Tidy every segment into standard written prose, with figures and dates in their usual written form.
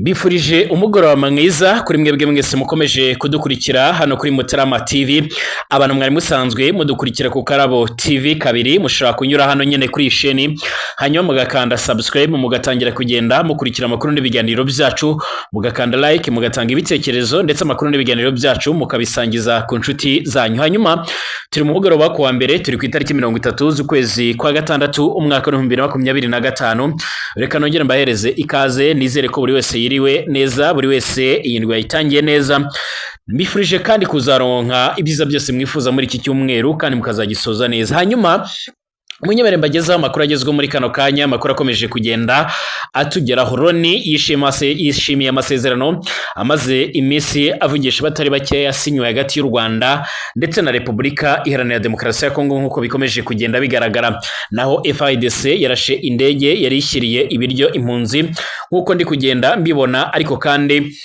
Bifurije umugoroba mwiza kuri mwebwe mwese mukomeje kudukurikira hano kuri Mutarama TV. Abantu mwari musanzwe mudukurikira ku Karabo TV kabiri, mushobora kunyura hano nyene kuri isheni hanyuma mugakanda subscribe, mugatangira kugenda mukurikira amakuru n'ibiganiro byacu, mugakanda like, mugatanga ibitekerezo ndetse amakuru n'ibiganiro byacu mukabisangiza ku nshuti zanyu. Hanyuma turi mu mugoroba ku wa mbere, turi ku itariki 30 z'ukwezi kwa gatandatu umwaka wa 2025. Reka nongere mbahereze ikaze, nizere ko buri wese yiriwe neza, buri wese iyi ndwi yayitangiye neza. Mbifurije kandi kuzaronka ibyiza byose mwifuza muri iki cyumweru kandi mukazagisoza neza. Hanyuma munyemere mbagezaho amakuru agezweho muri kano kanya, amakuru akomeje kugenda atugeraho. Loni yishimiye amasezerano amaze iminsi avugisha batari bake yasinywe hagati y'u Rwanda ndetse na Repubulika Iharanira Demokarasi ya Kongo nk'uko bikomeje kugenda bigaragara. Naho FARDC yarashe indege yari ishyiriye ibiryo impunzi nk'uko ndi kugenda mbibona, ariko kandi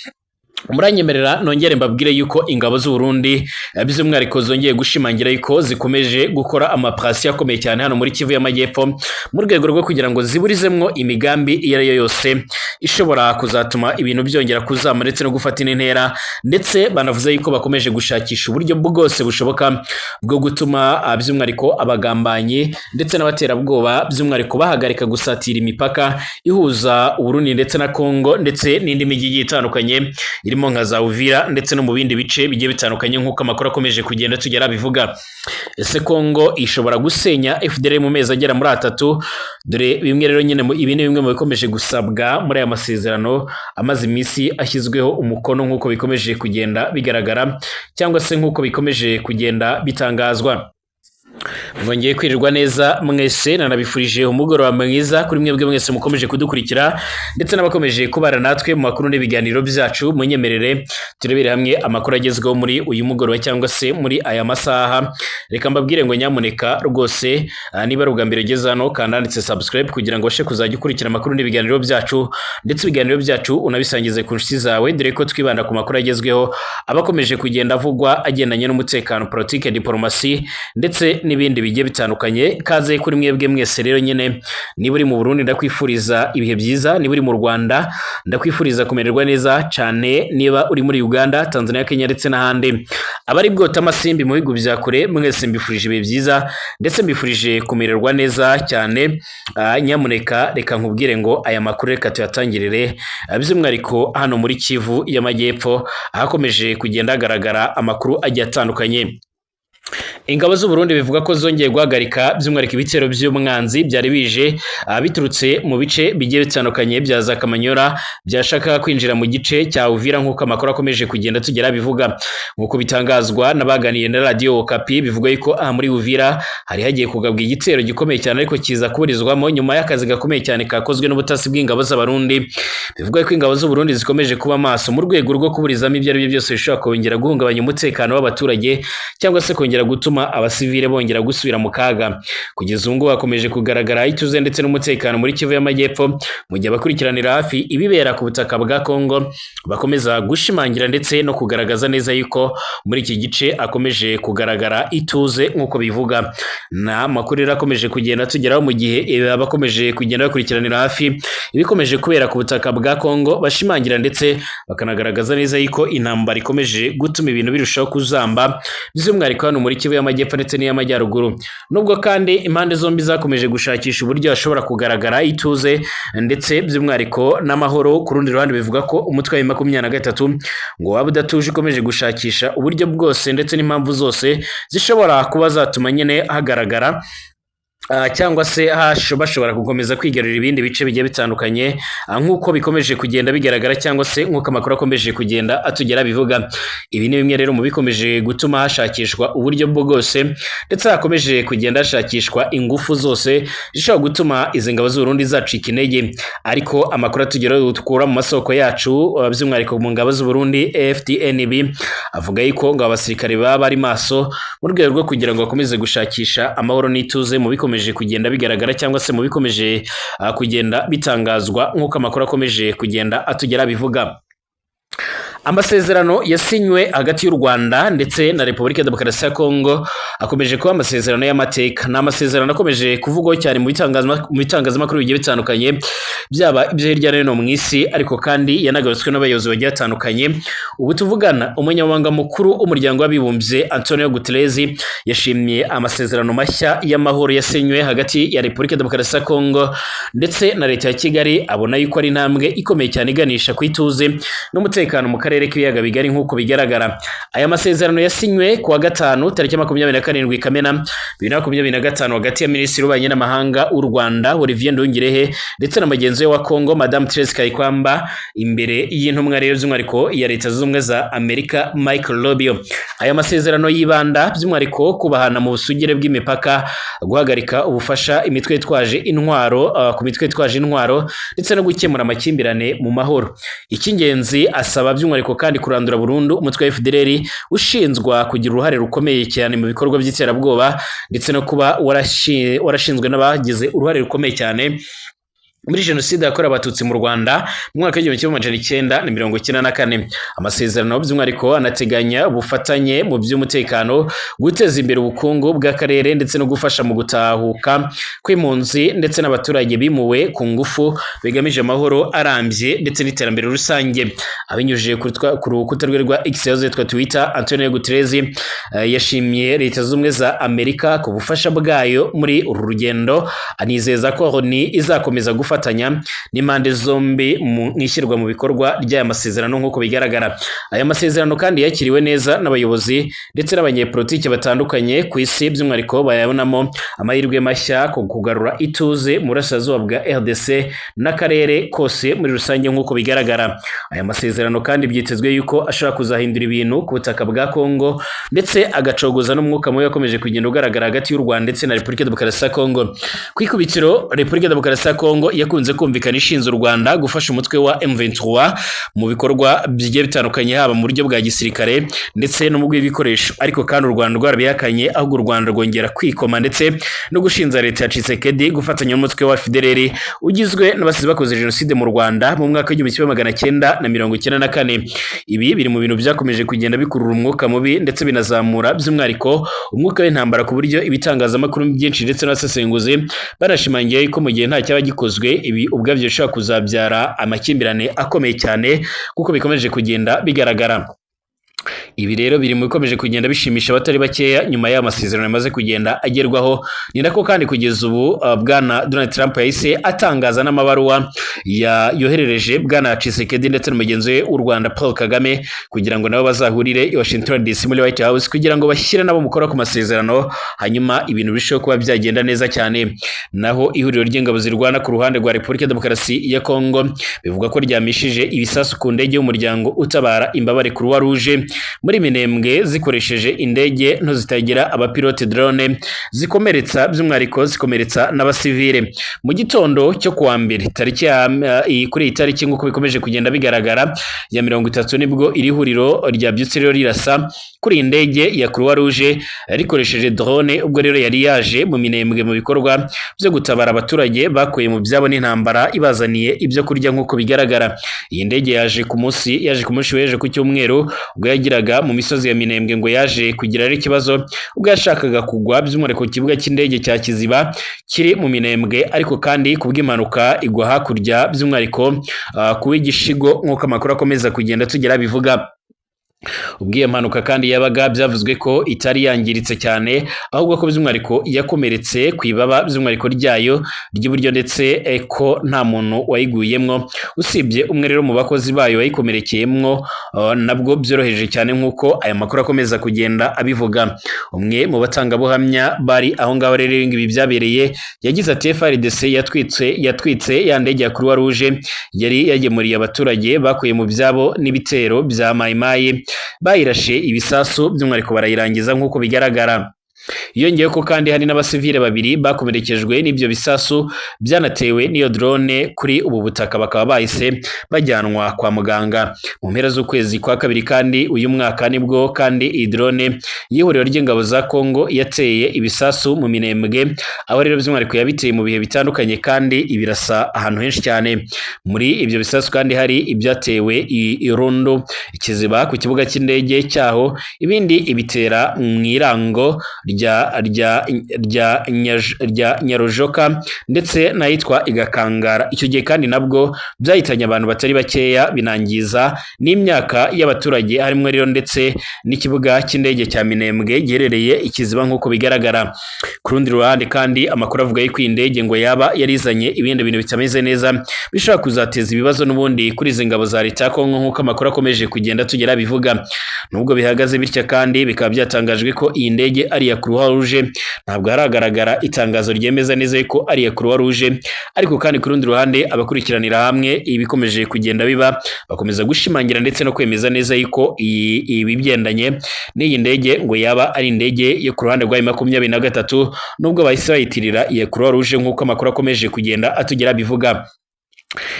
muranyemerera nongere mbabwire yuko ingabo z'u Burundi by'umwihariko zongeye gushimangira yuko zikomeje gukora amaprasi akomeye cyane hano muri Kivu y'Amajyepfo mu rwego rwo kugira ngo ziburizemwo imigambi iyo ari yo yose ishobora kuzatuma ibintu byongera kuzama ndetse no gufata intera, ndetse banavuze yuko bakomeje gushakisha uburyo bwose bushoboka bwo gutuma by'umwihariko abagambanyi ndetse n'abaterabwoba by'umwihariko bahagarika gusatira imipaka ihuza Burundi ndetse na Kongo ndetse n'indi mijyi itandukanye irimo nka za Uvira ndetse no mu bindi bice bigiye bitandukanye nk'uko amakuru akomeje kugenda tugera bivuga. Ese Kongo ishobora gusenya FDL mu mezi agera muri 3? Dore bimwe rero nyine ibi ni bimwe mu bikomeje gusabwa muri aya masezerano amaze iminsi ashyizweho umukono nk'uko bikomeje kugenda bigaragara cyangwa se nk'uko bikomeje kugenda bitangazwa. Mwongeye kwirirwa neza mwese, nanabifurije umugoroba mwiza kuri mwebwe mwese mukomeje kudukurikira ndetse n'abakomeje kubara natwe mu makuru n'ibiganiro byacu. Munyemerere turebere hamwe amakuru agezweho muri uyu mugoroba cyangwa se muri aya masaha. Reka mbabwire ngo nyamuneka rwose niba ari ubwa mbere ugeze hano kanda handitse subscribe kugira ngo ubashe kuzajya ukurikira amakuru n'ibiganiro byacu ndetse ibiganiro byacu unabisangize ku nshuti zawe, dore ko twibanda ku makuru agezweho abakomeje kugenda avugwa agendanye n'umutekano, politike, diplomasi ndetse n'ibindi bigiye bitandukanye. Kaze kuri mwebwe mwese rero nyene, niba uri mu Burundi ndakwifuriza ibihe byiza, niba uri mu Rwanda ndakwifuriza kumererwa neza cyane, niba uri muri Uganda, Tanzania, Kenya ndetse n'ahandi, abari bwota amasimbi mu bihugu bya kure mwese mbifurije ibihe byiza ndetse mbifurije kumererwa neza cyane. Nyamuneka reka nkubwire ngo aya makuru reka tuyatangirire by'umwihariko hano muri Kivu y'Amajyepfo ahakomeje kugenda hagaragara amakuru agiye atandukanye. Ingabo z'u Burundi bivuga ko zongeye guhagarika by'umwihariko ibitero by'umwanzi byari bije biturutse mu bice bigiye bitandukanye bya za Kamanyora byashaka kwinjira mu gice cya Uvira nk'uko amakuru akomeje kugenda tugera bivuga. Nk'uko bitangazwa n'abaganiye na Radio Okapi, bivuga yuko aha muri Uvira hari hagiye kugabwa igitero gikomeye cyane ariko kiza kuburizwamo nyuma y'akazi gakomeye cyane kakozwe n'ubutasi bw'ingabo z'Abarundi. Bivuga ko ingabo z'u Burundi zikomeje kuba maso mu rwego rwo kuburizamo ibyo ari byo byose bishobora kongera guhungabanya umutekano w'abaturage cyangwa se kongera gutuma abasivile bongera gusubira mu kaga. Kugeza ubu ngo hakomeje kugaragara ituze ndetse n'umutekano muri Kivu y'Amajyepfo, mu gihe abakurikiranira hafi ibibera ku butaka bwa Kongo bakomeza gushimangira ndetse no kugaragaza neza yuko muri iki gice akomeje kugaragara ituze nk'uko bivuga. Na makuru rero akomeje kugenda tugeraho mu gihe abakomeje kugenda bakurikiranira hafi ibikomeje kubera ku butaka bwa Kongo bashimangira ndetse bakanagaragaza neza yuko intambara ikomeje gutuma ibintu birushaho kuzamba by'umwihariko hano muri Kivu y'Amajyepfo ndetse n'iy'Amajyaruguru. Nubwo kandi impande zombi zakomeje gushakisha uburyo hashobora kugaragara ituze ndetse by'umwihariko n'amahoro, ku rundi ruhande bivuga ko umutwe wa 23 ngo waba udatuje ukomeje gushakisha uburyo bwose ndetse n'impamvu zose zishobora kuba zatuma nyene hagaragara cyangwa se bashobora gukomeza kwigarurira ibindi bice bigiye bitandukanye nk'uko bikomeje kugenda bigaragara cyangwa se nk'uko amakuru akomeje kugenda atugera bivuga. Ibi ni bimwe rero mu bikomeje gutuma hashakishwa uburyo bwose ndetse hakomeje kugenda hashakishwa ingufu zose zishobora gutuma izi ngabo z'u Burundi zacika intege, ariko amakuru atugera dukura mu masoko yacu by'umwihariko mu ngabo z'u Burundi FDNB avuga yuko ngo abasirikare baba bari maso mu rwego rwo kugira ngo bakomeze gushakisha amahoro n'ituze mu bikomeje kugenda bigaragara cyangwa se mu bikomeje kugenda bitangazwa nk'uko amakuru akomeje kugenda atugera bivuga. Amasezerano yasinywe hagati y'u Rwanda ndetse na Repubulika ya Demokarasi ya Kongo akomeje kuba amasezerano y'amateka. Ni amasezerano akomeje kuvugwaho cyane mu bitangazamakuru bigiye bitandukanye, byaba ibyo hirya no hino mu isi, ariko kandi yanagarutswe n'abayobozi bagiye batandukanye. Ubu tuvugana, umunyamabanga mukuru w'umuryango w'abibumbye Antonio Guterres yashimye amasezerano mashya y'amahoro yasinywe hagati ya Repubulika ya Demokarasi ya Kongo ndetse na leta ya Kigali, abona yuko ari intambwe ikomeye cyane iganisha ku ituze n'umutekano mu karere k'ibiyaga bigari nk'uko bigaragara. Aya masezerano yasinywe kuwa gatanu tariki 27 Kamena 2025 hagati ya Minisitiri w'Ububanyi n'Amahanga w'u Rwanda Olivier Nduhungirehe ndetse na mugenzi we wa Kongo Madame Therese Kayikwamba, imbere y'intumwa rero by'umwihariko ya Leta Zunze Ubumwe za Amerika Michael Rubio. Aya masezerano yibanda by'umwihariko kubahana mu busugire bw'imipaka, guhagarika ubufasha imitwe itwaje intwaro ku mitwe itwaje intwaro ndetse no gukemura amakimbirane mu mahoro. Icy'ingenzi asaba by'umwihariko kandi kurandura burundu umutwe wa FDLR ushinzwa kugira uruhare rukomeye cyane mu bikorwa by'iterabwoba ndetse no kuba warashinzwe n'abagize uruhare rukomeye cyane muri jenoside yakorewe abatutsi mu Rwanda mu mwaka w'1994. Amasezerano by'umwihariko anateganya ubufatanye mu by'umutekano, guteza imbere ubukungu bw'akarere ndetse no gufasha mu gutahuka kw'impunzi ndetse n'abaturage bimuwe ku ngufu, bigamije amahoro arambye ndetse n'iterambere rusange. Abinyujije ku rukuta rwe rwa X yazitwa Twitter, Antonio Guterres yashimiye Leta Zunze Ubumwe za Amerika ku bufasha bwayo muri uru rugendo, anizeza ko Loni izakomeza gufatanya n'impande zombi mu ishyirwa mu bikorwa ry'aya masezerano nk'uko bigaragara. Aya masezerano kandi yakiriwe neza n'abayobozi ndetse n'abanyepolitiki batandukanye ku isi, by'umwihariko bayabonamo amahirwe mashya ku kugarura ituze mu burasirazuba bwa RDC n'akarere kose muri rusange nk'uko bigaragara. Aya masezerano kandi byitezwe yuko ashobora kuzahindura ibintu ku butaka bwa Kongo ndetse agacogoza n'umwuka mubi wakomeje kugenda ugaragara hagati y'u Rwanda ndetse na Repubulika ya Demokarasi ya Kongo. Ku ikubitiro, Repubulika ya Demokarasi ya Kongo yakunze kumvikana ishinze u Rwanda gufasha umutwe wa M23 mu bikorwa bigiye bitandukanye, haba mu buryo bwa gisirikare ndetse no mu bw'ibikoresho, ariko kandi u Rwanda rwarabihakanye, ahubwo u Rwanda rwongera kwikoma ndetse no gushinza leta ya Tshisekedi gufatanya n'umutwe wa FDLR ugizwe n'abasize bakoze jenoside mu Rwanda mu mwaka w'1994. Ibi biri mu bintu byakomeje kugenda bikurura umwuka mubi ndetse binazamura by'umwihariko umwuka w'intambara, ku buryo ibitangazamakuru byinshi ndetse n'abasesenguzi barashimangiye ko mu gihe nta cyaba gikozwe, ibi ubwabyo bishobora kuzabyara amakimbirane akomeye cyane kuko bikomeje kugenda bigaragara. Ibi rero biri mu bikomeje kugenda bishimisha abatari bakeya nyuma y'aya masezerano yamaze kugenda agerwaho. Ni nako kandi kugeza ubu bwana Donald Trump yahise atangaza n'amabaruwa yoherereje bwana Tshisekedi ndetse n'umugenzi we w'u Rwanda Paul Kagame kugira ngo nabo bazahurire i Washington DC muri White House kugira ngo bashyire nabo mukora ku masezerano, hanyuma ibintu birusheho kuba byagenda neza cyane. Naho ihuriro ry'ingabo zirwana ku ruhande rwa Repubulika ya Demokarasi ya Kongo bivuga ko ryamishije ibisasu ku ndege y'umuryango utabara imbabare Croix Rouge muri Minembwe zikoresheje indege nto zitagira abapilote drone, zikomeretsa by'umwihariko zikomeretsa n'abasivile. Mu gitondo cyo kuwa mbere tariki kuri iyi tariki nk'uko bikomeje kugenda bigaragara ya 30 nibwo iri huriro ryabyutse rero rirasa kuri indege ya Croix Rouge rikoresheje drone, ubwo rero yari yaje mu Minembwe mu bikorwa byo gutabara abaturage bakuye mu byabo n'intambara ibazaniye ibyo kurya nk'uko bigaragara. Iyi ndege yaje ku munsi w'ejo ku cyumweru ubwo yagiraga mu misozi ya Minembwe, ngo yaje kugira ari ikibazo ubwo yashakaga kugwa by'umwihariko ku kibuga cy'indege cya Kiziba kiri mu Minembwe, ariko kandi kubw'impanuka igwa hakurya by'umwihariko kuba igishigo nk'uko amakuru akomeza kugenda tugera bivuga. Ubwo iyo mpanuka kandi yabaga byavuzwe ko itari yangiritse cyane, ahubwo ko by'umwihariko yakomeretse ku ibaba by'umwihariko ryayo ry'iburyo ndetse ko nta muntu wayiguyemwo usibye umwe rero mu bakozi bayo wayikomerekeyemwo, nabwo byoroheje cyane nk'uko aya makuru akomeza kugenda abivuga. Umwe mu batangabuhamya bari aho ngaho rero ibi byabereye yagize ati FARDC yatwitse ya ndege ya Croix Rouge yari yagemuriye abaturage bakuye mu byabo n'ibitero bya Mayimayi, bayirashe ibisasu by'umwihariko barayirangiza nk'uko bigaragara. Yongeyeho ko kandi hari n'abasivile babiri bakomerekejwe n'ibyo bisasu byanatewe n'iyo drone kuri ubu butaka, bakaba bahise bajyanwa kwa muganga. Mu mpera z'ukwezi kwa kabiri kandi uyu mwaka nibwo kandi iyi drone y'ihuriro ry'ingabo za Kongo yateye ibisasu mu Minembwe, aho rero by'umwihariko yabiteye mu bihe bitandukanye kandi ibirasa ahantu henshi cyane. Muri ibyo bisasu kandi hari ibyatewe Irondo, Ikiziba ku kibuga cy'indege cyaho, ibindi ibitera mu irango rya Nyarujoka ndetse n'ahitwa Igakangara. Icyo gihe kandi nabwo byahitanye abantu batari bakeya, binangiza n'imyaka y'abaturage, harimo rero ndetse n'ikibuga cy'indege cya Minembwe giherereye Ikiziba nk'uko bigaragara. Ku rundi ruhande kandi amakuru avuga yuko iyi ndege ngo yaba yarizanye ibindi bintu bitameze neza, bishobora kuzateza ibibazo n'ubundi kuri izi ngabo za leta ya Kongo nk'uko amakuru akomeje kugenda tugera bivuga. Nubwo bihagaze bityo kandi bikaba byatangajwe ko iyi ndege ari iya Croix Rouge, ntabwo haragaragara itangazo ryemeza neza ko ari iya Croix Rouge, ariko kandi ku rundi ruhande abakurikiranira hamwe ibikomeje kugenda biba bakomeza gushimangira ndetse no kwemeza neza yuko ibi bigendanye n'iyi ndege ngo yaba ari indege yo ku ruhande rwa M23, nubwo bahise bayitirira iya Croix Rouge nk'uko amakuru akomeje kugenda atugera bivuga.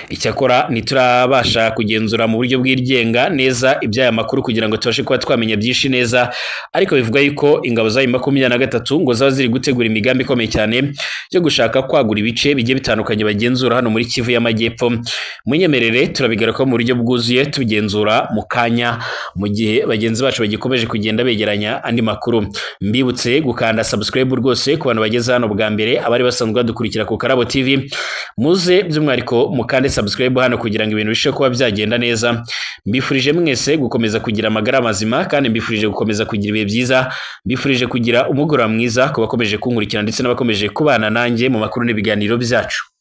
Icyakora ntiturabasha kugenzura mu buryo bw'iryenga neza iby'aya makuru kugira ngo tubashe kuba twamenya byinshi neza, ariko bivuga yuko ingabo za M23 ngo zaba ziri gutegura imigambi ikomeye cyane yo gushaka kwagura ibice bigiye bitandukanye bagenzura hano muri Kivu y'Amajyepfo. Munyemerere turabigaruka mu buryo bwuzuye tubigenzura mu kanya, mu gihe bagenzi bacu bagikomeje kugenda begeranya andi makuru. Mbibutse gukanda subscribe rwose ku bantu bageze hano bwa mbere, abari basanzwe badukurikira ku Karabo TV, muze by'umwihariko mukande subscribe hano kugira ngo ibintu bishe kuba byagenda neza. Mbifurije mwese gukomeza kugira amagara mazima, kandi mbifurije gukomeza kugira ibihe byiza, mbifurije kugira umugoroba mwiza ku bakomeje kunkurikira ndetse n'abakomeje kubana nanjye mu makuru n'ibiganiro byacu.